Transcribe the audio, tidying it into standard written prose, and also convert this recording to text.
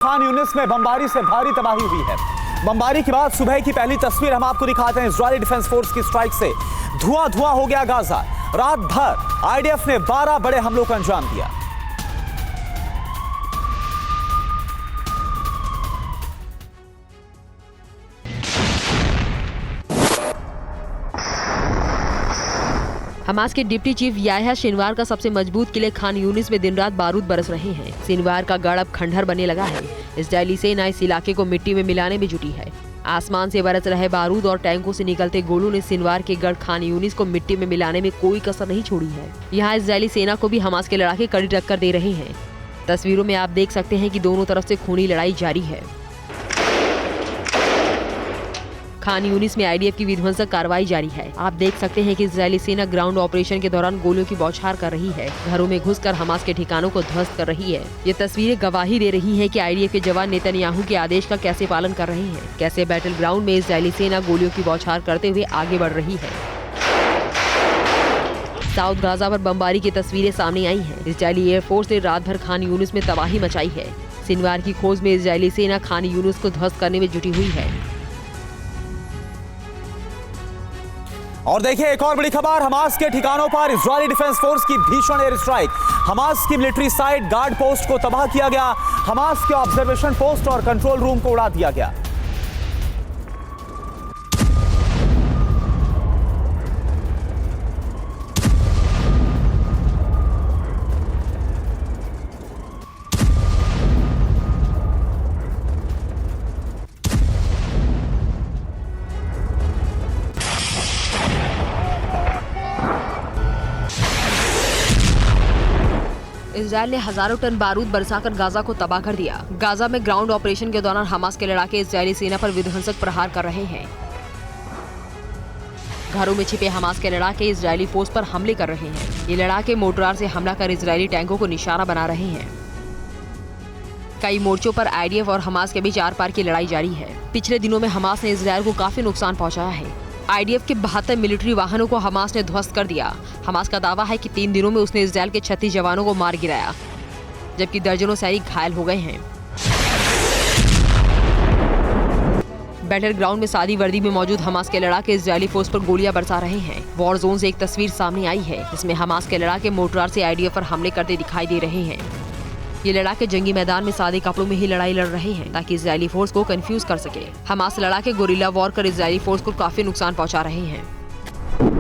खान यूनिस में बमबारी से भारी तबाही हुई है। बमबारी के बाद सुबह की पहली तस्वीर हम आपको दिखाते हैं। इजरायली डिफेंस फोर्स की स्ट्राइक से धुआं धुआं हो गया गाजा। रात भर आईडीएफ ने 12 बड़े हमलों को अंजाम दिया। हमास के डिप्टी चीफ याह्या सिनवार का सबसे मजबूत किले खान यूनिस में दिन रात बारूद बरस रहे हैं। सिनवार का गढ़ अब खंडहर बनने लगा है। इजरायली सेना इस इलाके को मिट्टी में मिलाने में जुटी है। आसमान से बरस रहे बारूद और टैंकों से निकलते गोलों ने सिनवार के गढ़ खान यूनिस को मिट्टी में मिलाने में कोई कसर नहीं छोड़ी है। यहाँ इजरायली सेना को भी हमास के लड़ाके कड़ी टक्कर दे रहे हैं। तस्वीरों में आप देख सकते हैं कि दोनों तरफ से खूनी लड़ाई जारी है। खान यूनिस में आईडीएफ की विध्वंसक कार्रवाई जारी है। आप देख सकते हैं कि इजरायली सेना ग्राउंड ऑपरेशन के दौरान गोलियों की बौछार कर रही है। घरों में घुसकर हमास के ठिकानों को ध्वस्त कर रही है। ये तस्वीरें गवाही दे रही हैं कि आईडीएफ के जवान नेतन्याहू के आदेश का कैसे पालन कर रहे हैं, कैसे बैटल ग्राउंड में इजरायली सेना गोलियों की बौछार करते हुए आगे बढ़ रही है। साउथ गाजा पर बमबारी की तस्वीरें सामने आई हैं। इजरायली एयरफोर्स ने रात भर खान यूनिस में तबाही मचाई है। सिनवार की खोज में इजरायली सेना खान यूनिस को ध्वस्त करने में जुटी हुई है। और देखिए एक और बड़ी खबर, हमास के ठिकानों पर इजरायली डिफेंस फोर्स की भीषण एयर स्ट्राइक। हमास की मिलिट्री साइट गार्ड पोस्ट को तबाह किया गया। हमास के ऑब्जर्वेशन पोस्ट और कंट्रोल रूम को उड़ा दिया गया। इजरायल ने हजारों टन बारूद बरसाकर गाजा को तबाह कर दिया। गाजा में ग्राउंड ऑपरेशन के दौरान हमास के लड़ाके इजरायली सेना पर विध्वंसक प्रहार कर रहे हैं। घरों में छिपे हमास के लड़ाके इजरायली फोर्स पर हमले कर रहे हैं। ये लड़ाके मोर्टार से हमला कर इजरायली टैंकों को निशाना बना रहे हैं। कई मोर्चों पर आईडीएफ और हमास के बीच आर पार की लड़ाई जारी है। पिछले दिनों में हमास ने इजरायल को काफी नुकसान पहुंचाया है। आईडीएफ के 72 मिलिट्री वाहनों को हमास ने ध्वस्त कर दिया। हमास का दावा है कि 3 दिनों में उसने इजरायल के 36 जवानों को मार गिराया, जबकि दर्जनों सैनिक घायल हो गए हैं। बैटल ग्राउंड में सादी वर्दी में मौजूद हमास के लड़ाके इजरायली फोर्स पर गोलियां बरसा रहे हैं। वॉर जोन से एक तस्वीर सामने आई है, जिसमें हमास के लड़ाके मोर्टार से आईडीएफ पर हमले करते दिखाई दे रहे हैं। ये लड़ाके जंगी मैदान में सादे कपड़ों में ही लड़ाई लड़ रहे हैं, ताकि इजरायली फोर्स को कंफ्यूज कर सके। हमास लड़ाके गोरिल्ला वॉर कर इजरायली फोर्स को काफी नुकसान पहुंचा रहे हैं।